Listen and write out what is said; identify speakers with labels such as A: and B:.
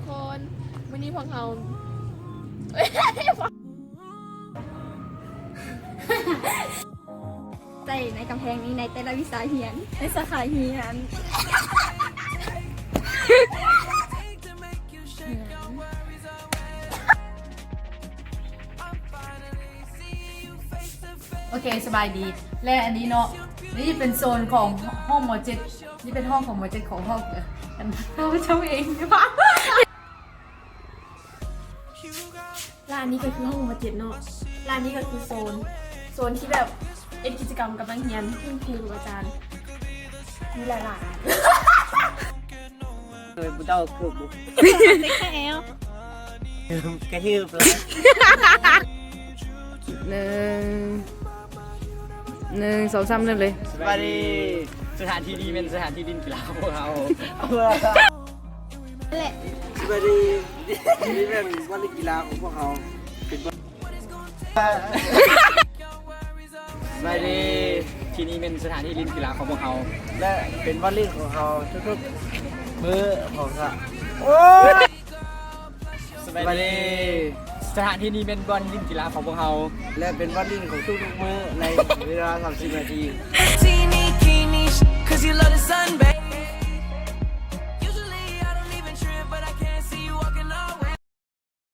A: คนวันนี้พวกเราใจในกำแพงนี้ในแต่ละวิชาเฮียนในสาขาเฮียน
B: โอเคสบายดีและอันนี้เนาะนี่เป็นโซนของห้องหมอเจ็ดนี่เป็นห้องของหมอเจ็ดของห้องอันเราเจ้าเองใช่ปะ
A: ร้านนี้ก็คือห้องมาเจ็ดเนาะร้านนี้ก็คือโซนที่แบบเอ็นกิจกรรมกับนักเรียนคุณครูอาจารย์มีหลายร้าน
C: กูเจ้าคือกู
A: เซ็กแค่แอล
C: กระทืบเลย
B: หนึ่งสองสามเริ่มเลย
C: สวัสดีสถานที่นี้เป็นสถานที่ดินกีฬาพวกเรา
A: แหละ
C: สวัสดีนี่เป็นวันกีฬาของพวกเราเป็นวันสวัสดีที่นี่เป็นสถานที่ดินกีฬาของพวกเราและเป็นวันเล่นของเราทุกๆมื้อของเราสวัสดีสถานที่นี้เป็นบอลเล่นกีฬาของพวกเราและเป็นวันเล่นของทุกๆมื้อในเวลา30 นาที
D: Teeny, teeny, cause you love the sun, babe.